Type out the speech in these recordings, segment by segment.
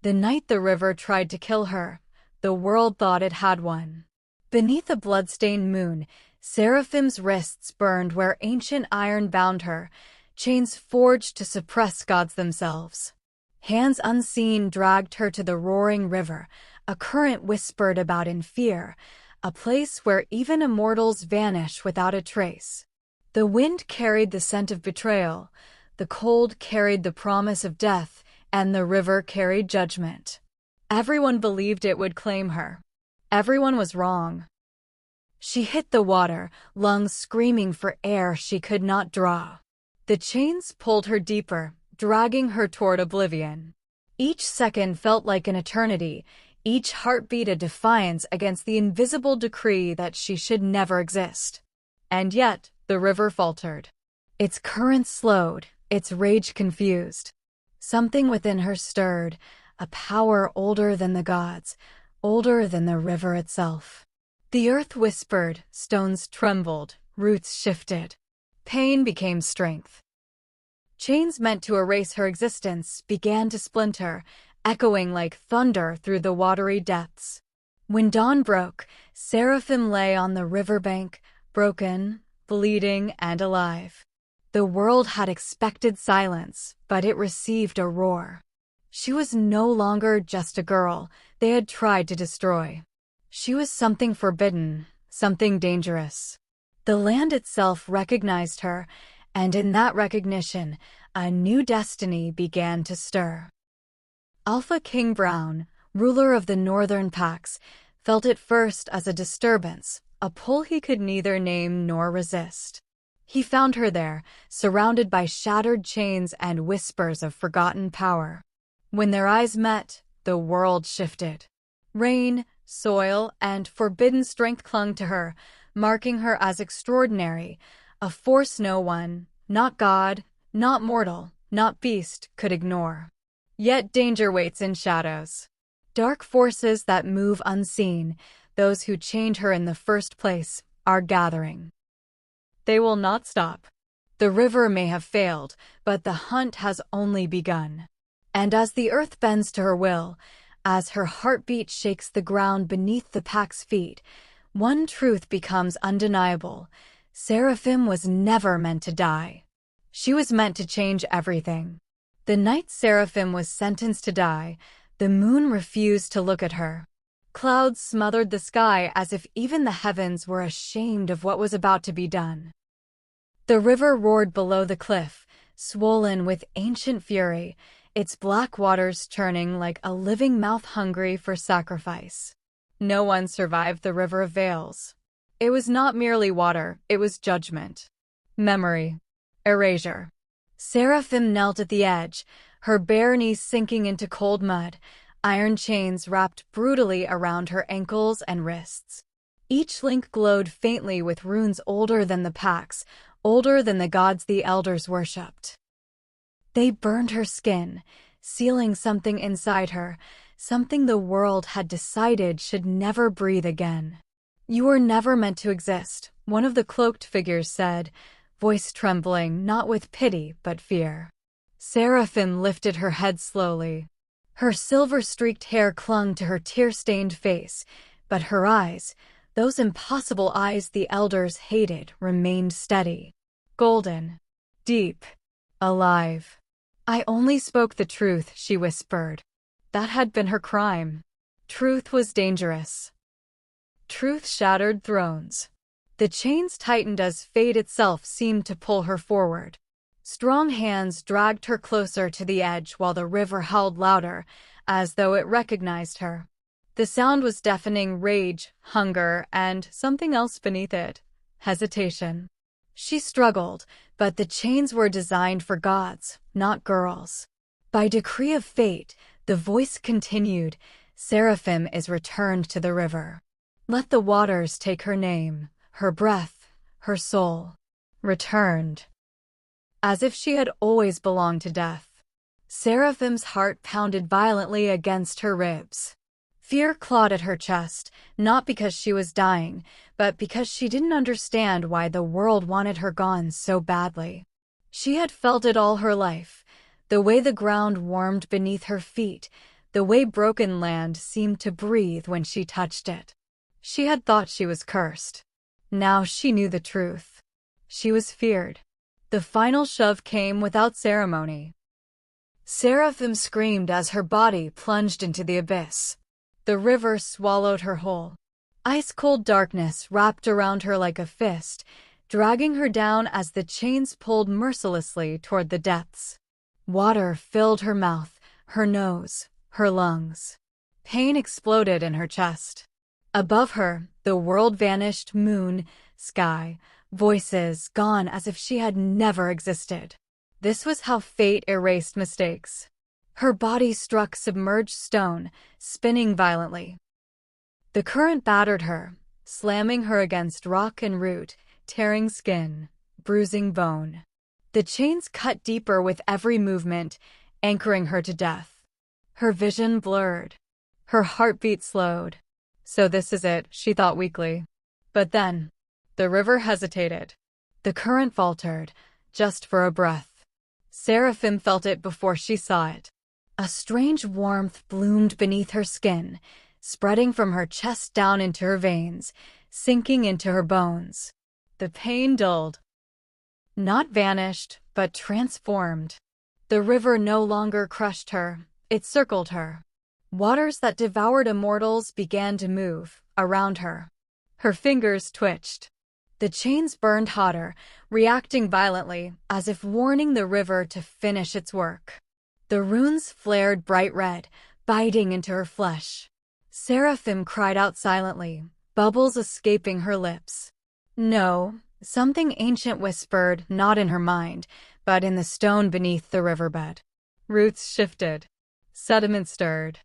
The night the river tried to kill her, the world thought it had won. Beneath a blood-stained moon, Seraphim's wrists burned where ancient iron bound her, chains forged to suppress gods themselves. Hands unseen dragged her to the roaring river, a current whispered about in fear, a place where even immortals vanish without a trace. The wind carried the scent of betrayal, the cold carried the promise of death, and the river carried judgment. Everyone believed it would claim her. Everyone was wrong. She hit the water, lungs screaming for air she could not draw. The chains pulled her deeper, dragging her toward oblivion. Each second felt like an eternity, each heartbeat a defiance against the invisible decree that she should never exist. And yet, the river faltered. Its current slowed, its rage confused. Something within her stirred, a power older than the gods, older than the river itself. The earth whispered, stones trembled, roots shifted. Pain became strength. Chains meant to erase her existence began to splinter, echoing like thunder through the watery depths. When dawn broke, Seraphim lay on the riverbank, broken, bleeding, and alive. The world had expected silence, but it received a roar. She was no longer just a girl they had tried to destroy. She was something forbidden, something dangerous. The land itself recognized her, and in that recognition, a new destiny began to stir. Alpha King Brown, ruler of the northern packs, felt it first as a disturbance, a pull he could neither name nor resist. He found her there, surrounded by shattered chains and whispers of forgotten power. When their eyes met, the world shifted. Rain, soil, and forbidden strength clung to her, marking her as extraordinary, a force no one, not God, not mortal, not beast, could ignore. Yet danger waits in shadows. Dark forces that move unseen, those who chained her in the first place, are gathering. They will not stop. The river may have failed, but the hunt has only begun. And as the earth bends to her will, as her heartbeat shakes the ground beneath the pack's feet, one truth becomes undeniable. Seraphim was never meant to die. She was meant to change everything. The night Seraphim was sentenced to die, the moon refused to look at her. Clouds smothered the sky as if even the heavens were ashamed of what was about to be done. The river roared below the cliff, swollen with ancient fury, its black waters churning like a living mouth hungry for sacrifice. No one survived the river of veils. It was not merely water, it was judgment. Memory. Erasure. Seraphim knelt at the edge, her bare knees sinking into cold mud, iron chains wrapped brutally around her ankles and wrists. Each link glowed faintly with runes older than the packs, older than the gods the elders worshipped. They burned her skin, sealing something inside her, something the world had decided should never breathe again. "You were never meant to exist," one of the cloaked figures said, voice trembling not with pity but fear. Seraphim lifted her head slowly. Her silver-streaked hair clung to her tear-stained face, but her eyes, those impossible eyes the elders hated, remained steady. Golden. Deep. Alive. "I only spoke the truth," she whispered. That had been her crime. Truth was dangerous. Truth shattered thrones. The chains tightened as fate itself seemed to pull her forward. Strong hands dragged her closer to the edge while the river howled louder, as though it recognized her. The sound was deafening rage, hunger, and something else beneath it. Hesitation. She struggled, but the chains were designed for gods, not girls. By decree of fate, the voice continued, "Seraphim is returned to the river. Let the waters take her name, her breath, her soul." Returned. As if she had always belonged to death. Seraphim's heart pounded violently against her ribs. Fear clawed at her chest, not because she was dying, but because she didn't understand why the world wanted her gone so badly. She had felt it all her life, the way the ground warmed beneath her feet, the way broken land seemed to breathe when she touched it. She had thought she was cursed. Now she knew the truth. She was feared. The final shove came without ceremony. Seraphim screamed as her body plunged into the abyss. The river swallowed her whole. Ice-cold darkness wrapped around her like a fist, dragging her down as the chains pulled mercilessly toward the depths. Water filled her mouth, her nose, her lungs. Pain exploded in her chest. Above her, the world vanished, moon, sky, voices gone as if she had never existed. This was how fate erased mistakes. Her body struck submerged stone, spinning violently. The current battered her, slamming her against rock and root, tearing skin, bruising bone. The chains cut deeper with every movement, anchoring her to death. Her vision blurred. Her heartbeat slowed. So this is it, she thought weakly. But then, the river hesitated. The current faltered, just for a breath. Seraphim felt it before she saw it. A strange warmth bloomed beneath her skin, spreading from her chest down into her veins, sinking into her bones. The pain dulled. Not vanished, but transformed. The river no longer crushed her, it circled her. Waters that devoured immortals began to move around her. Her fingers twitched. The chains burned hotter, reacting violently, as if warning the river to finish its work. The runes flared bright red, biting into her flesh. Seraphim cried out silently, bubbles escaping her lips. No, something ancient whispered, not in her mind, but in the stone beneath the riverbed. Roots shifted. Sediment stirred.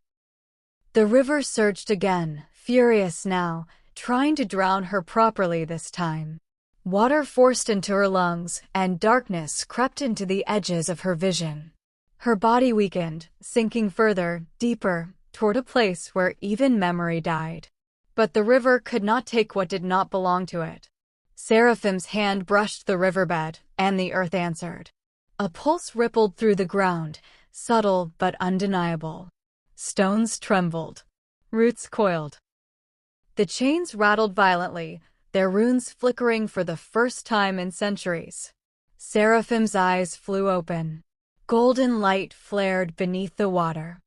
The river surged again, furious now, trying to drown her properly this time. Water forced into her lungs, and darkness crept into the edges of her vision. Her body weakened, sinking further, deeper, toward a place where even memory died. But the river could not take what did not belong to it. Seraphim's hand brushed the riverbed, and the earth answered. A pulse rippled through the ground, subtle but undeniable. Stones trembled. Roots coiled. The chains rattled violently, their runes flickering for the first time in centuries. Seraphim's eyes flew open. Golden light flared beneath the water.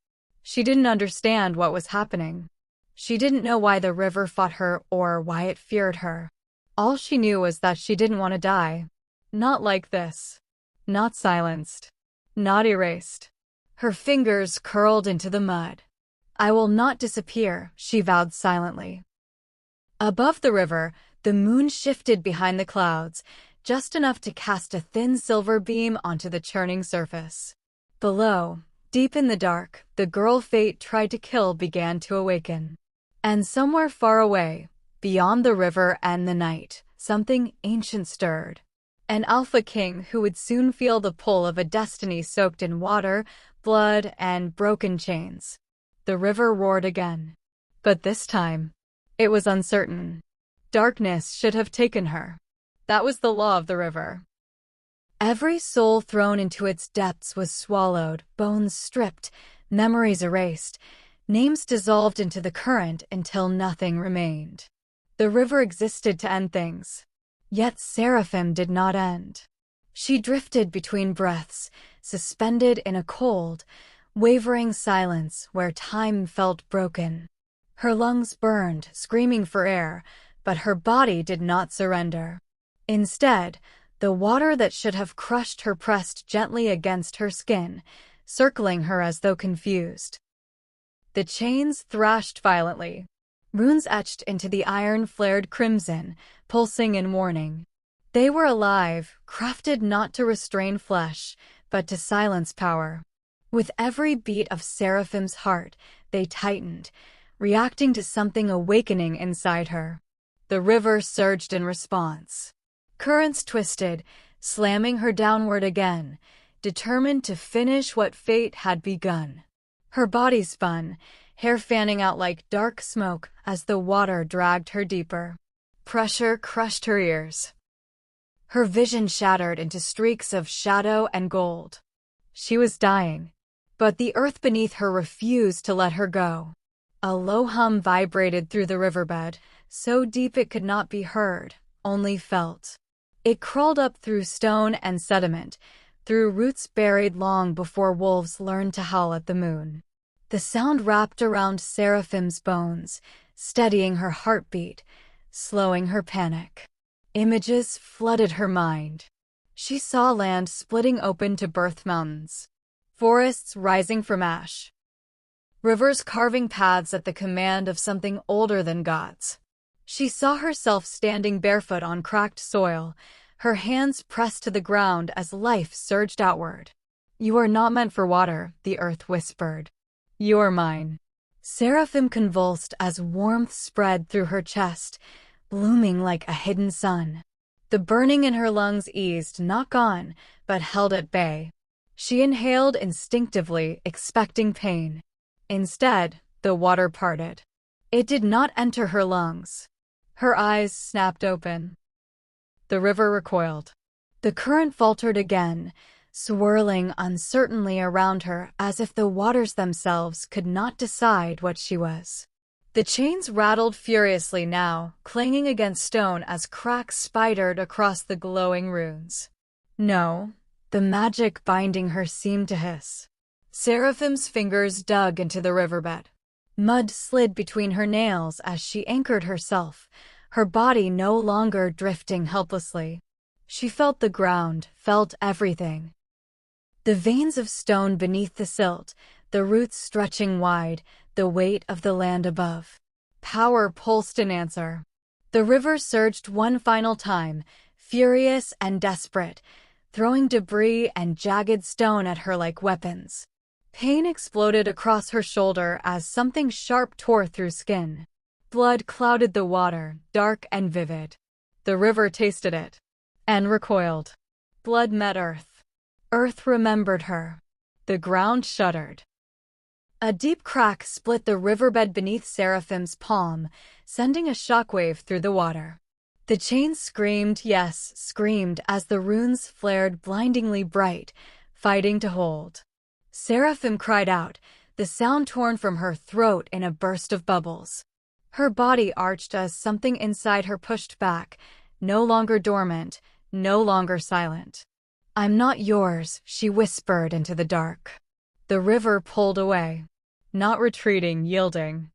She didn't understand what was happening. She didn't know why the river fought her or why it feared her. All she knew was that she didn't want to die. Not like this. Not silenced. Not erased. Her fingers curled into the mud. I will not disappear, she vowed silently. Above the river, the moon shifted behind the clouds, just enough to cast a thin silver beam onto the churning surface. Below, deep in the dark, the girl fate tried to kill began to awaken. And somewhere far away, beyond the river and the night, something ancient stirred. An alpha king who would soon feel the pull of a destiny soaked in water, blood, and broken chains. The river roared again. But this time, it was uncertain. Darkness should have taken her. That was the law of the river. Every soul thrown into its depths was swallowed, bones stripped, memories erased, names dissolved into the current until nothing remained. The river existed to end things. Yet Seraphim did not end. She drifted between breaths, suspended in a cold, wavering silence where time felt broken. Her lungs burned, screaming for air, but her body did not surrender. Instead, the water that should have crushed her pressed gently against her skin, circling her as though confused. The chains thrashed violently. Runes etched into the iron flared crimson, pulsing in warning. They were alive, crafted not to restrain flesh, but to silence power. With every beat of Seraphim's heart, they tightened, reacting to something awakening inside her. The river surged in response. Currents twisted, slamming her downward again, determined to finish what fate had begun. Her body spun, hair fanning out like dark smoke as the water dragged her deeper. Pressure crushed her ears. Her vision shattered into streaks of shadow and gold. She was dying. But the earth beneath her refused to let her go. A low hum vibrated through the riverbed, so deep it could not be heard, only felt. It crawled up through stone and sediment, through roots buried long before wolves learned to howl at the moon. The sound wrapped around Seraphim's bones, steadying her heartbeat, slowing her panic. Images flooded her mind. She saw land splitting open to birth mountains, forests rising from ash, rivers carving paths at the command of something older than gods. She saw herself standing barefoot on cracked soil, her hands pressed to the ground as life surged outward. "You are not meant for water," the earth whispered. "You are mine." Seraphim convulsed as warmth spread through her chest, blooming like a hidden sun. The burning in her lungs eased, not gone, but held at bay. She inhaled instinctively, expecting pain. Instead, the water parted. It did not enter her lungs. Her eyes snapped open. The river recoiled. The current faltered again, swirling uncertainly around her as if the waters themselves could not decide what she was. The chains rattled furiously now, clanging against stone as cracks spidered across the glowing runes. No, the magic binding her seemed to hiss. Seraphim's fingers dug into the riverbed. Mud slid between her nails as she anchored herself, her body no longer drifting helplessly. She felt the ground, felt everything. The veins of stone beneath the silt, the roots stretching wide, the weight of the land above. Power pulsed in answer. The river surged one final time, furious and desperate, throwing debris and jagged stone at her like weapons. Pain exploded across her shoulder as something sharp tore through skin. Blood clouded the water, dark and vivid. The river tasted it, and recoiled. Blood met earth. Earth remembered her. The ground shuddered. A deep crack split the riverbed beneath Seraphim's palm, sending a shockwave through the water. The chains screamed, yes, screamed as the runes flared blindingly bright, fighting to hold. Seraphim cried out, the sound torn from her throat in a burst of bubbles. Her body arched as something inside her pushed back, no longer dormant, no longer silent. "I'm not yours," she whispered into the dark. The river pulled away, not retreating, yielding.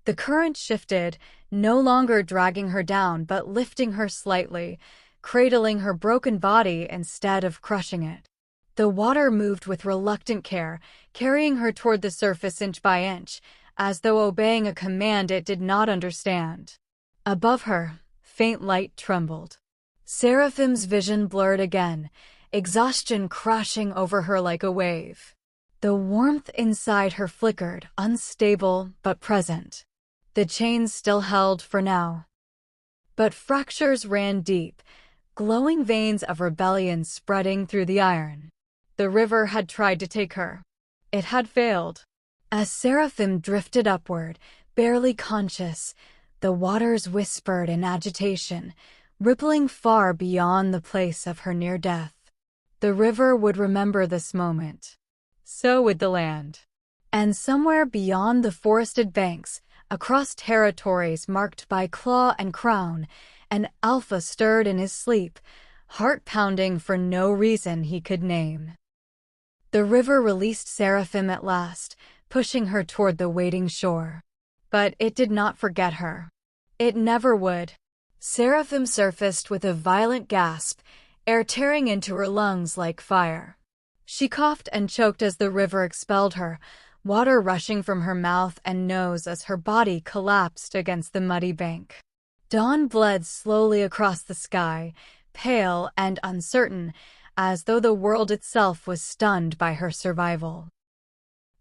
The current shifted, no longer dragging her down but lifting her slightly, cradling her broken body instead of crushing it. The water moved with reluctant care, carrying her toward the surface inch by inch, as though obeying a command it did not understand. Above her, faint light trembled. Seraphim's vision blurred again, exhaustion crashing over her like a wave. The warmth inside her flickered, unstable but present. The chains still held for now. But fractures ran deep, glowing veins of rebellion spreading through the iron. The river had tried to take her. It had failed. As Seraphim drifted upward, barely conscious, the waters whispered in agitation, rippling far beyond the place of her near death. The river would remember this moment. So would the land. And somewhere beyond the forested banks, across territories marked by claw and crown, an alpha stirred in his sleep, heart pounding for no reason he could name. The river released Seraphim at last, pushing her toward the waiting shore. But it did not forget her. It never would. Seraphim surfaced with a violent gasp, air tearing into her lungs like fire. She coughed and choked as the river expelled her, water rushing from her mouth and nose as her body collapsed against the muddy bank. Dawn bled slowly across the sky, pale and uncertain, as though the world itself was stunned by her survival.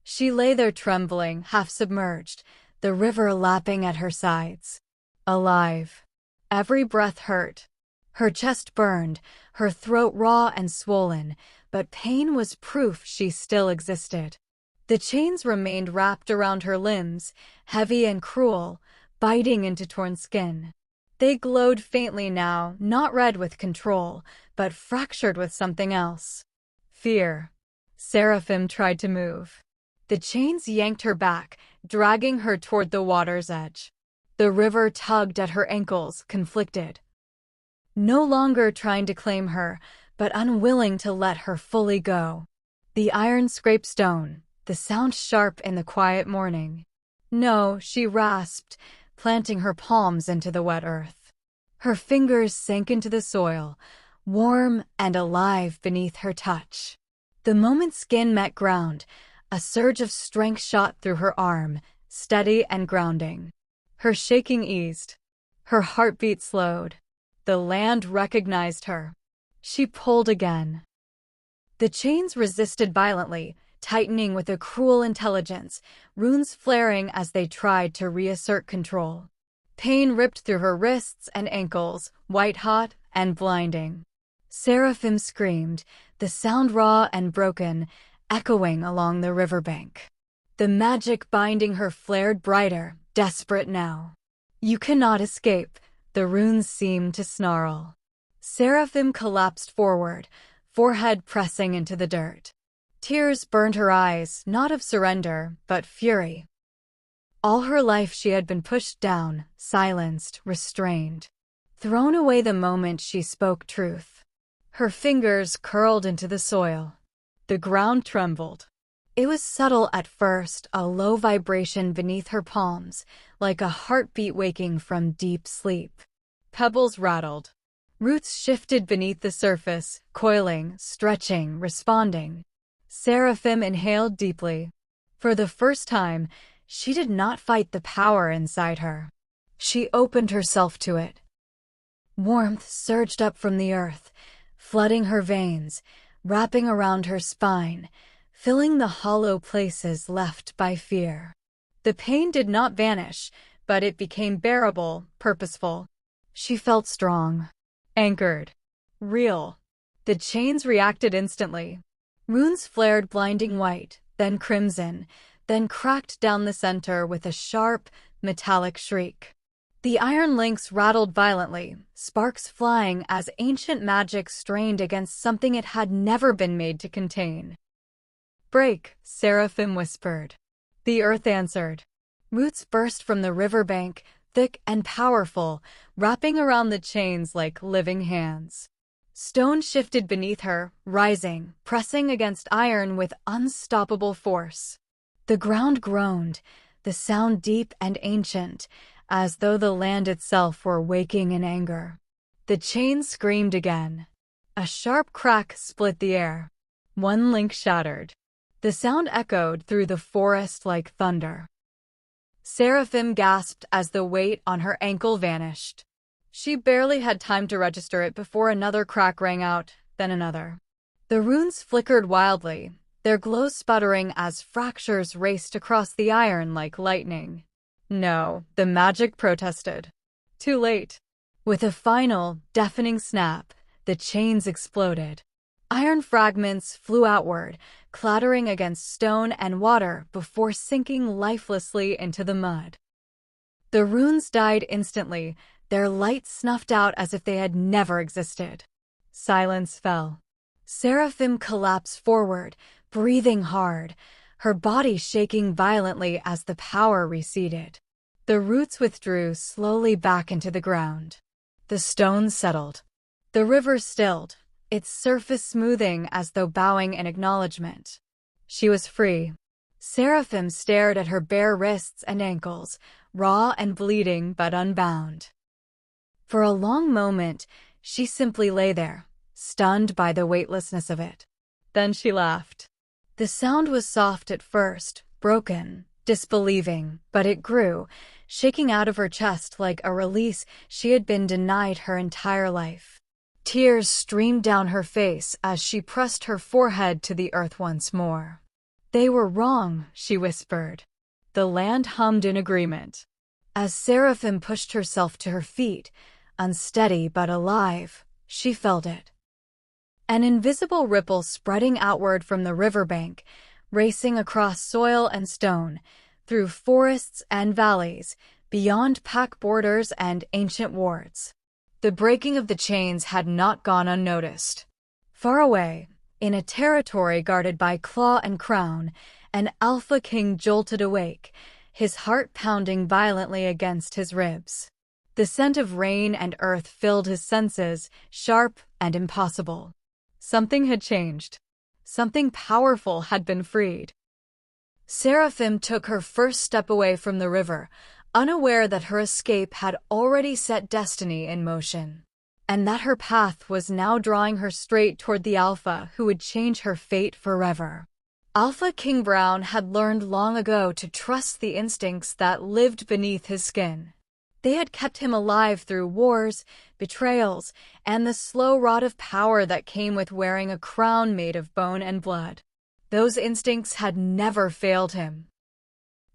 She lay there trembling, half submerged, the river lapping at her sides. Alive. Every breath hurt. Her chest burned, her throat raw and swollen, but pain was proof she still existed. The chains remained wrapped around her limbs, heavy and cruel, biting into torn skin. They glowed faintly now, not red with control, but fractured with something else. Fear. Seraphim tried to move. The chains yanked her back, dragging her toward the water's edge. The river tugged at her ankles, conflicted. No longer trying to claim her, but unwilling to let her fully go. The iron scraped stone, the sound sharp in the quiet morning. No, she rasped, planting her palms into the wet earth. Her fingers sank into the soil, warm and alive beneath her touch. The moment skin met ground, a surge of strength shot through her arm, steady and grounding. Her shaking eased. Her heartbeat slowed. The land recognized her. She pulled again. The chains resisted violently, tightening with a cruel intelligence, runes flaring as they tried to reassert control. Pain ripped through her wrists and ankles, white-hot and blinding. Seraphim screamed, the sound raw and broken, echoing along the riverbank. The magic binding her flared brighter, desperate now. "You cannot escape," the runes seemed to snarl. Seraphim collapsed forward, forehead pressing into the dirt. Tears burned her eyes, not of surrender, but fury. All her life she had been pushed down, silenced, restrained. Thrown away the moment she spoke truth. Her fingers curled into the soil. The ground trembled. It was subtle at first, a low vibration beneath her palms, like a heartbeat waking from deep sleep. Pebbles rattled. Roots shifted beneath the surface, coiling, stretching, responding. Seraphim inhaled deeply. For the first time, she did not fight the power inside her. She opened herself to it. Warmth surged up from the earth, flooding her veins, wrapping around her spine, filling the hollow places left by fear. The pain did not vanish, but it became bearable, purposeful. She felt strong, anchored, real. The chains reacted instantly. Runes flared blinding white, then crimson, then cracked down the center with a sharp, metallic shriek. The iron links rattled violently, sparks flying as ancient magic strained against something it had never been made to contain. "Break," Seraphim whispered. The earth answered. Roots burst from the riverbank, thick and powerful, wrapping around the chains like living hands. Stone shifted beneath her, rising, pressing against iron with unstoppable force. The ground groaned, the sound deep and ancient, as though the land itself were waking in anger. The chains screamed again. A sharp crack split the air. One link shattered. The sound echoed through the forest like thunder. Seraphim gasped as the weight on her ankle vanished. She barely had time to register it before another crack rang out, then another. The runes flickered wildly, their glow sputtering as fractures raced across the iron like lightning. No, the magic protested. Too late. With a final, deafening snap, the chains exploded. Iron fragments flew outward, clattering against stone and water before sinking lifelessly into the mud. The runes died instantly, their light snuffed out as if they had never existed. Silence fell. Seraphim collapsed forward, breathing hard, her body shaking violently as the power receded. The roots withdrew slowly back into the ground. The stones settled. The river stilled, its surface smoothing as though bowing in acknowledgement. She was free. Seraphim stared at her bare wrists and ankles, raw and bleeding but unbound. For a long moment, she simply lay there, stunned by the weightlessness of it. Then she laughed. The sound was soft at first, broken, disbelieving, but it grew, shaking out of her chest like a release she had been denied her entire life. Tears streamed down her face as she pressed her forehead to the earth once more. "They were wrong," she whispered. The land hummed in agreement. As Seraphim pushed herself to her feet, unsteady but alive, she felt it. An invisible ripple spreading outward from the riverbank, racing across soil and stone, through forests and valleys, beyond pack borders and ancient wards. The breaking of the chains had not gone unnoticed. Far away, In a territory guarded by claw and crown, an alpha king jolted awake, his heart pounding violently against his ribs. The scent of rain and earth filled his senses, sharp and impossible. Something had changed. Something powerful had been freed. Seraphim took her first step away from the river, unaware that her escape had already set destiny in motion, and that her path was now drawing her straight toward the Alpha who would change her fate forever. Alpha King Brown had learned long ago to trust the instincts that lived beneath his skin. They had kept him alive through wars, betrayals, and the slow rot of power that came with wearing a crown made of bone and blood. Those instincts had never failed him.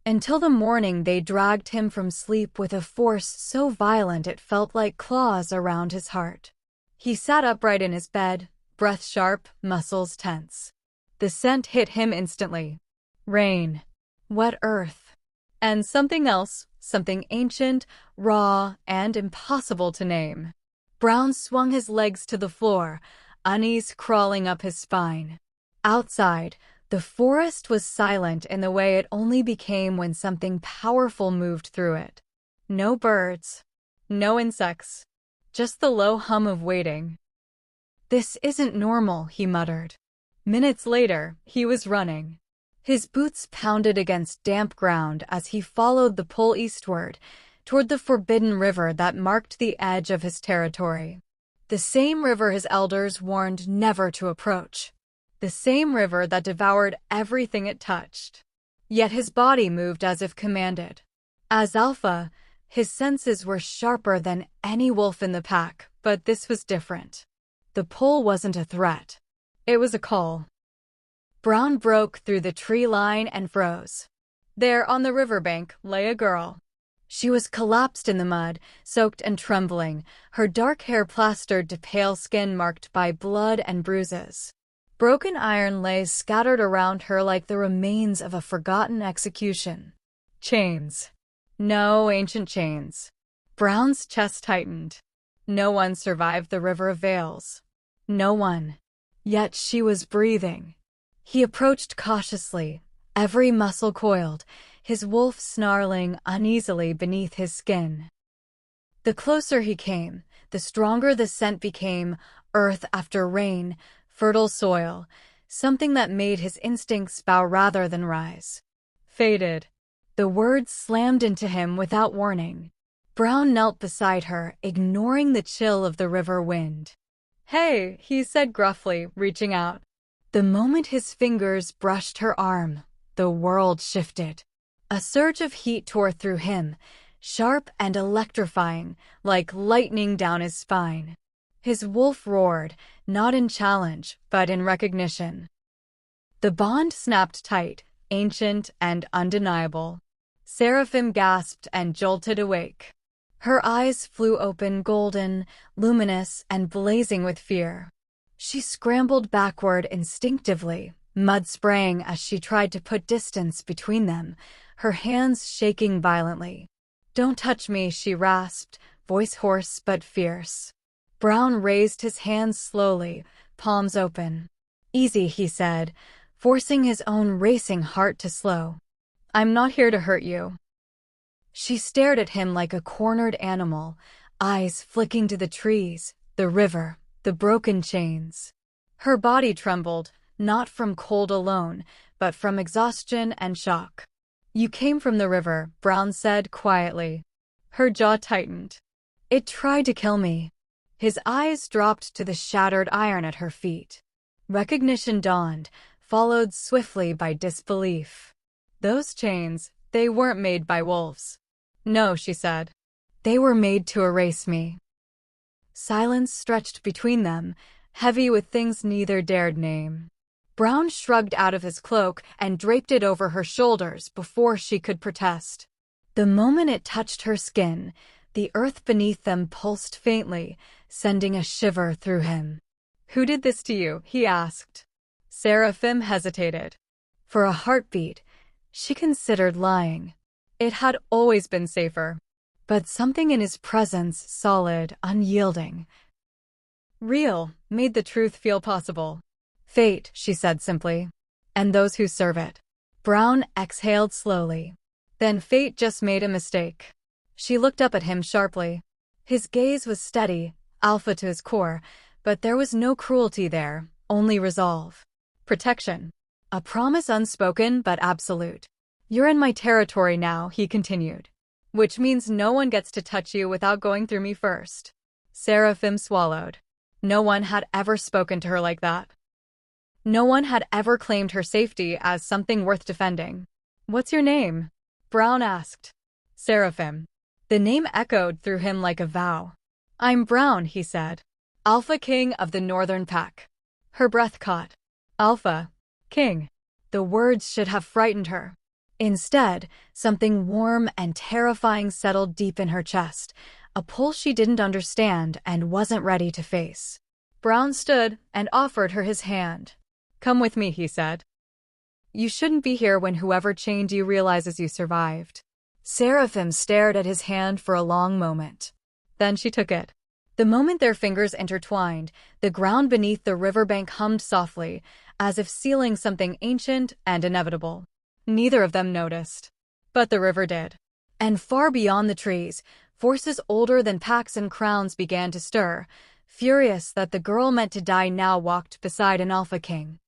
Until the morning they dragged him from sleep with a force so violent it felt like claws around his heart. He sat upright in his bed, breath sharp, muscles tense. The scent hit him instantly. Rain, wet earth, and something else, something ancient, raw, and impossible to name. Brown swung his legs to the floor, unease crawling up his spine. Outside, the forest was silent in the way it only became when something powerful moved through it. No birds, no insects, just the low hum of waiting. "This isn't normal," he muttered. Minutes later, he was running. His boots pounded against damp ground as he followed the pull eastward, toward the forbidden river that marked the edge of his territory. The same river his elders warned never to approach. The same river that devoured everything it touched. Yet his body moved as if commanded. As Alpha, his senses were sharper than any wolf in the pack, but this was different. The pull wasn't a threat. It was a call. Brown broke through the tree line and froze. There on the riverbank lay a girl. She was collapsed in the mud, soaked and trembling, her dark hair plastered to pale skin marked by blood and bruises. Broken iron lay scattered around her like the remains of a forgotten execution. Chains. No ancient chains. Brown's chest tightened. No one survived the River of Veils. No one. Yet she was breathing. He approached cautiously, every muscle coiled, his wolf snarling uneasily beneath his skin. The closer he came, the stronger the scent became, earth after rain, fertile soil, something that made his instincts bow rather than rise. Fated. The words slammed into him without warning. Brown knelt beside her, ignoring the chill of the river wind. "Hey," he said gruffly, reaching out. The moment his fingers brushed her arm, the world shifted. A surge of heat tore through him, sharp and electrifying, like lightning down his spine. His wolf roared, not in challenge, but in recognition. The bond snapped tight, ancient and undeniable. Seraphim gasped and jolted awake. Her eyes flew open, golden, luminous, and blazing with fear. She scrambled backward instinctively, mud spraying as she tried to put distance between them, her hands shaking violently. "Don't touch me," she rasped, voice hoarse but fierce. Brown raised his hands slowly, palms open. "Easy," he said, forcing his own racing heart to slow. "I'm not here to hurt you." She stared at him like a cornered animal, eyes flicking to the trees, the river, the broken chains. Her body trembled, not from cold alone, but from exhaustion and shock. "You came from the river," Brown said quietly. Her jaw tightened. "It tried to kill me." His eyes dropped to the shattered iron at her feet. Recognition dawned, followed swiftly by disbelief. "Those chains, they weren't made by wolves." "No," she said. "They were made to erase me." Silence stretched between them, heavy with things neither dared name. Brown shrugged out of his cloak and draped it over her shoulders before she could protest. The moment it touched her skin, the earth beneath them pulsed faintly, sending a shiver through him. "Who did this to you?" he asked. Seraphim hesitated. For a heartbeat, she considered lying. It had always been safer. But something in his presence, solid, unyielding, real, made the truth feel possible. Fate, she said simply. And those who serve it. Brown exhaled slowly. Then fate just made a mistake. She looked up at him sharply. His gaze was steady, alpha to his core, but there was no cruelty there, only resolve. Protection. A promise unspoken but absolute. You're in my territory now, he continued. Which means no one gets to touch you without going through me first. Seraphim swallowed. No one had ever spoken to her like that. No one had ever claimed her safety as something worth defending. What's your name? Brown asked. Seraphim. The name echoed through him like a vow. I'm Brown, he said. Alpha King of the Northern Pack. Her breath caught. Alpha. King. The words should have frightened her. Instead, something warm and terrifying settled deep in her chest, a pull she didn't understand and wasn't ready to face. Brown stood and offered her his hand. Come with me, he said. You shouldn't be here when whoever chained you realizes you survived. Seraphim stared at his hand for a long moment. Then she took it. The moment their fingers intertwined, the ground beneath the riverbank hummed softly, as if sealing something ancient and inevitable. Neither of them noticed. But the river did. And far beyond the trees, forces older than packs and crowns began to stir, furious that the girl meant to die now walked beside an Alpha King.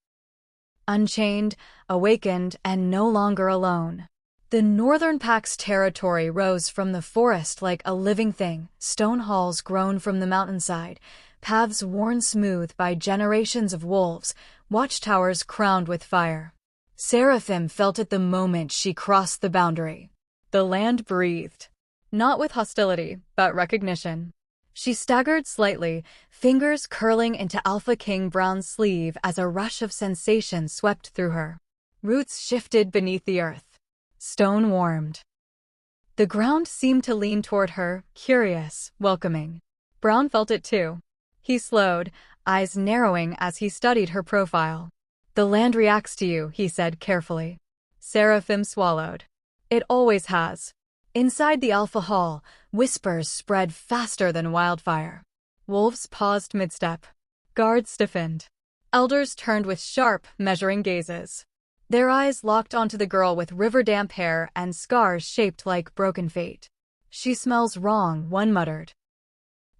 Unchained, awakened, and no longer alone. The Northern Pack's territory rose from the forest like a living thing, stone halls grown from the mountainside, paths worn smooth by generations of wolves, watchtowers crowned with fire. Seraphim felt it the moment she crossed the boundary. The land breathed. Not with hostility, but recognition. She staggered slightly, fingers curling into Alpha King Brown's sleeve as a rush of sensation swept through her. Roots shifted beneath the earth. Stone warmed. The ground seemed to lean toward her, curious, welcoming. Brown felt it too. He slowed, eyes narrowing as he studied her profile. The land reacts to you, he said carefully. Seraphim swallowed. It always has. Inside the Alpha Hall, whispers spread faster than wildfire. Wolves paused mid-step. Guards stiffened. Elders turned with sharp, measuring gazes. Their eyes locked onto the girl with river-damp hair and scars shaped like broken fate. She smells wrong, one muttered.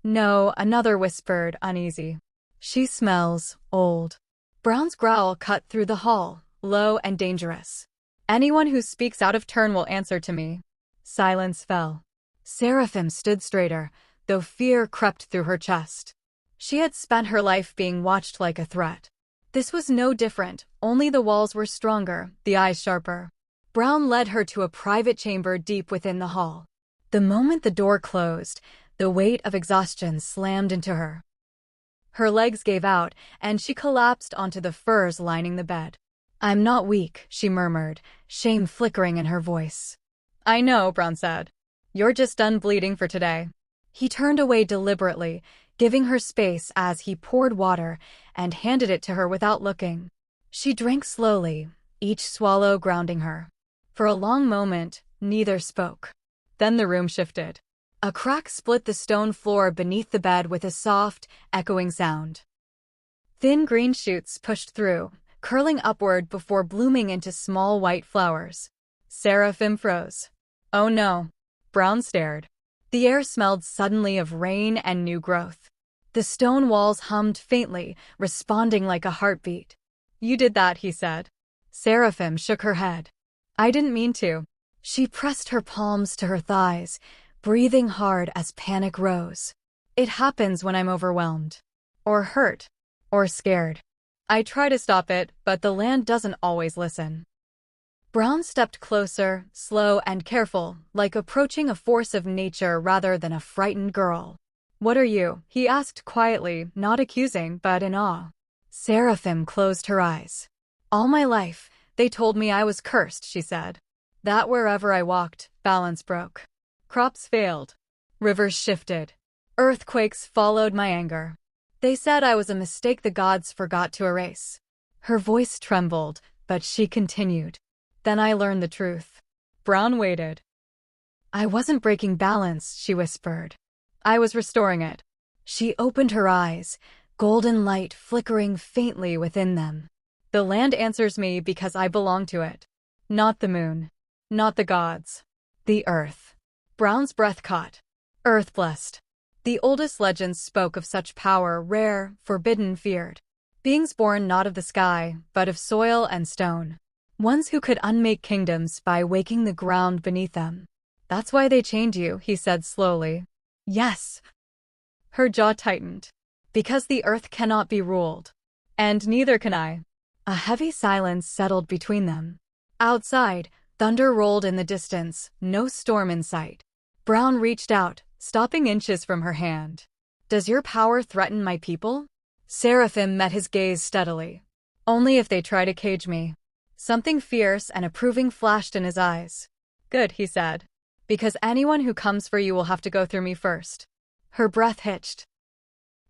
No, another whispered, uneasy. She smells old. Brown's growl cut through the hall, low and dangerous. Anyone who speaks out of turn will answer to me. Silence fell. Seraphim stood straighter, though fear crept through her chest. She had spent her life being watched like a threat. This was no different, only the walls were stronger, the eyes sharper. Brown led her to a private chamber deep within the hall. The moment the door closed, the weight of exhaustion slammed into her. Her legs gave out, and she collapsed onto the furs lining the bed. I'm not weak, she murmured, shame flickering in her voice. I know, Brown said. You're just done bleeding for today. He turned away deliberately, giving her space as he poured water and handed it to her without looking. She drank slowly, each swallow grounding her. For a long moment, neither spoke. Then the room shifted. A crack split the stone floor beneath the bed with a soft, echoing sound. Thin green shoots pushed through, curling upward before blooming into small white flowers. Seraphim froze. Oh no. Brown stared. The air smelled suddenly of rain and new growth. The stone walls hummed faintly, responding like a heartbeat. You did that, he said. Seraphim shook her head. I didn't mean to. She pressed her palms to her thighs, breathing hard as panic rose. It happens when I'm overwhelmed. Or hurt. Or scared. I try to stop it, but the land doesn't always listen. Brown stepped closer, slow and careful, like approaching a force of nature rather than a frightened girl. What are you? He asked quietly, not accusing, but in awe. Seraphim closed her eyes. All my life, they told me I was cursed, she said. That wherever I walked, balance broke. Crops failed. Rivers shifted. Earthquakes followed my anger. They said I was a mistake the gods forgot to erase. Her voice trembled, but she continued. Then I learned the truth. Brown waited. I wasn't breaking balance, she whispered. I was restoring it. She opened her eyes, golden light flickering faintly within them. The land answers me because I belong to it. Not the moon. Not the gods. The earth. Brown's breath caught. Earth blessed. The oldest legends spoke of such power, rare, forbidden, feared. Beings born not of the sky, but of soil and stone. Ones who could unmake kingdoms by waking the ground beneath them. That's why they chained you, he said slowly. Yes. Her jaw tightened. Because the earth cannot be ruled. And neither can I. A heavy silence settled between them. Outside, thunder rolled in the distance, no storm in sight. Brown reached out, stopping inches from her hand. Does your power threaten my people? Seraphim met his gaze steadily. Only if they try to cage me. Something fierce and approving flashed in his eyes. Good, he said. Because anyone who comes for you will have to go through me first. Her breath hitched.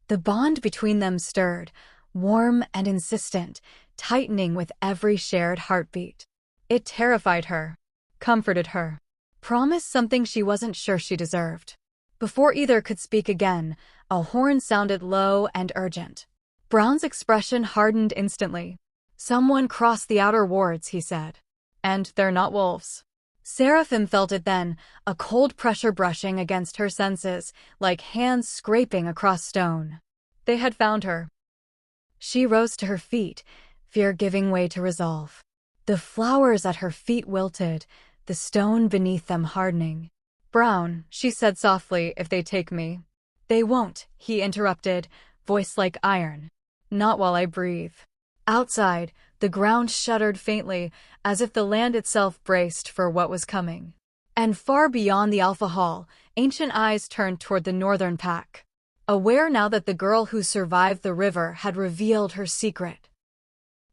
The bond between them stirred, warm and insistent, tightening with every shared heartbeat. It terrified her, comforted her, promised something she wasn't sure she deserved. Before either could speak again, a horn sounded low and urgent. Brown's expression hardened instantly. Someone crossed the outer wards, he said. And they're not wolves. Seraphim felt it then, a cold pressure brushing against her senses, like hands scraping across stone. They had found her. She rose to her feet, fear giving way to resolve. The flowers at her feet wilted, the stone beneath them hardening. Brown, she said softly, if they take me. They won't, he interrupted, voice like iron. Not while I breathe. Outside, the ground shuddered faintly, as if the land itself braced for what was coming. And far beyond the Alpha Hall, ancient eyes turned toward the northern pack, aware now that the girl who survived the river had revealed her secret.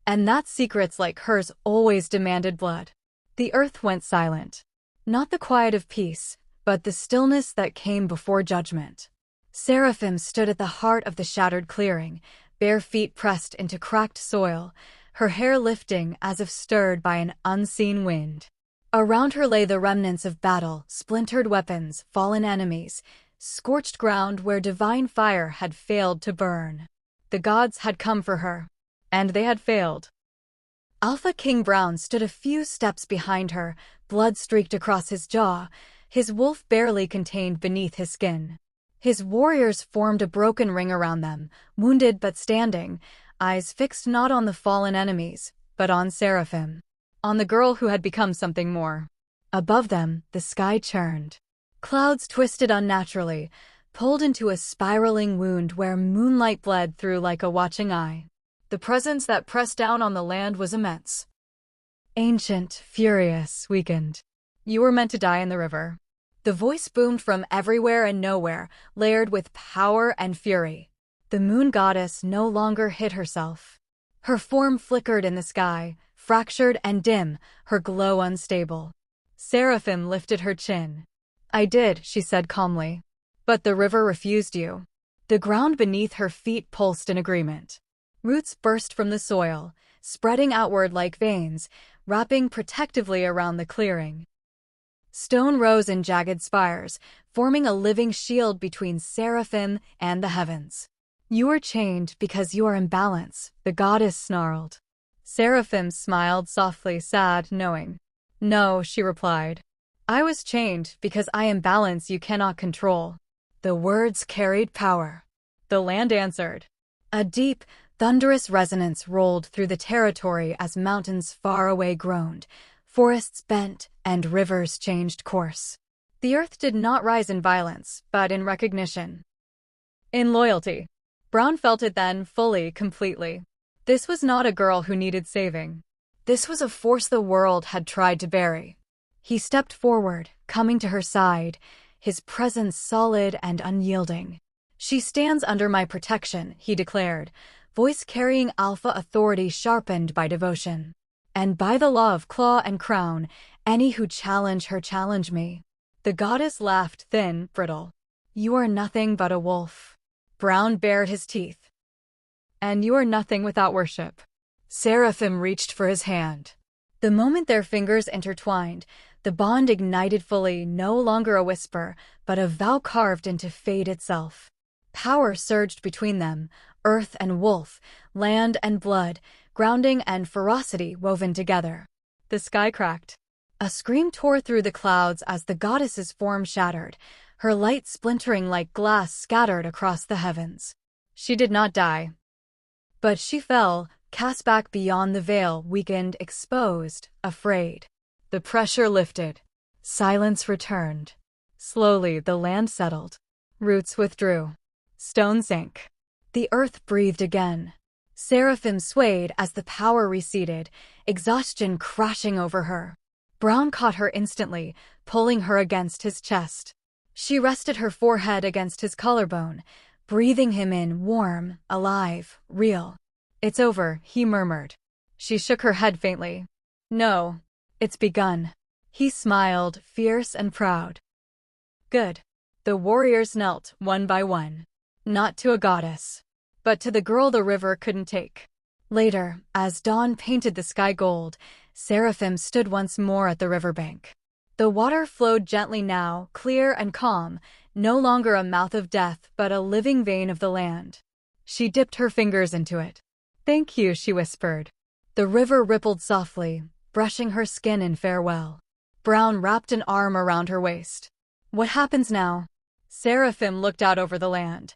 And that secrets like hers always demanded blood. The earth went silent. Not the quiet of peace, but the stillness that came before judgment. Seraphim stood at the heart of the shattered clearing, bare feet pressed into cracked soil, her hair lifting as if stirred by an unseen wind. Around her lay the remnants of battle, splintered weapons, fallen enemies, scorched ground where divine fire had failed to burn. The gods had come for her, and they had failed. Alpha King Brown stood a few steps behind her, blood streaked across his jaw, his wolf barely contained beneath his skin. His warriors formed a broken ring around them, wounded but standing, eyes fixed not on the fallen enemies, but on Seraphim, on the girl who had become something more. Above them, the sky churned. Clouds twisted unnaturally, pulled into a spiraling wound where moonlight bled through like a watching eye. The presence that pressed down on the land was immense. Ancient, furious, weakened. You were meant to die in the river. The voice boomed from everywhere and nowhere, layered with power and fury. The moon goddess no longer hid herself. Her form flickered in the sky, fractured and dim, her glow unstable. Seraphim lifted her chin. I did, she said calmly. But the river refused you. The ground beneath her feet pulsed in agreement. Roots burst from the soil, spreading outward like veins, wrapping protectively around the clearing. Stone rose in jagged spires, forming a living shield between Seraphim and the heavens. You are chained because you are in balance, the goddess snarled. Seraphim smiled softly, sad, knowing. No, she replied. I was chained because I am balance you cannot control. The words carried power. The land answered. A deep, thunderous resonance rolled through the territory as mountains far away groaned, forests bent, and rivers changed course. The earth did not rise in violence, but in recognition. In loyalty. Brown felt it then, fully, completely. This was not a girl who needed saving. This was a force the world had tried to bury. He stepped forward, coming to her side, his presence solid and unyielding. She stands under my protection, he declared, voice carrying alpha authority sharpened by devotion. And by the law of claw and crown, any who challenge her challenge me. The goddess laughed thin, brittle. You are nothing but a wolf. Brown bared his teeth. And you are nothing without worship. Seraphim reached for his hand. The moment their fingers intertwined, the bond ignited fully, no longer a whisper, but a vow carved into fate itself. Power surged between them, earth and wolf, land and blood, grounding and ferocity woven together. The sky cracked. A scream tore through the clouds as the goddess's form shattered, her light splintering like glass scattered across the heavens. She did not die. But she fell, cast back beyond the veil, weakened, exposed, afraid. The pressure lifted. Silence returned. Slowly the land settled. Roots withdrew. Stone sank. The earth breathed again. Seraphim swayed as the power receded, exhaustion crashing over her. Brown caught her instantly, pulling her against his chest. She rested her forehead against his collarbone, breathing him in, warm, alive, real. "It's over," he murmured. She shook her head faintly. "No, it's begun." He smiled, fierce and proud. "Good." The warriors knelt, one by one. Not to a goddess, but to the girl the river couldn't take. Later, as dawn painted the sky gold, Seraphim stood once more at the riverbank. The water flowed gently now, clear and calm, no longer a mouth of death, but a living vein of the land. She dipped her fingers into it. "Thank you," she whispered. The river rippled softly, brushing her skin in farewell. Brown wrapped an arm around her waist. "What happens now?" Seraphim looked out over the land.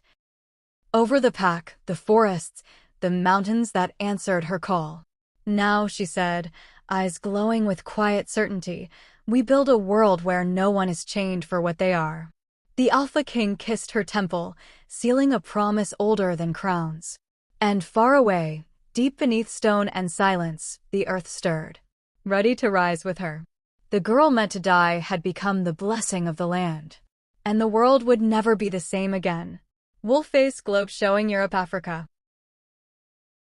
Over the pack, the forests, the mountains that answered her call. "Now," she said, eyes glowing with quiet certainty, "we build a world where no one is chained for what they are." The Alpha King kissed her temple, sealing a promise older than crowns. And far away, deep beneath stone and silence, the earth stirred, ready to rise with her. The girl meant to die had become the blessing of the land. And the world would never be the same again. Wolf Face Globe showing Europe, Africa.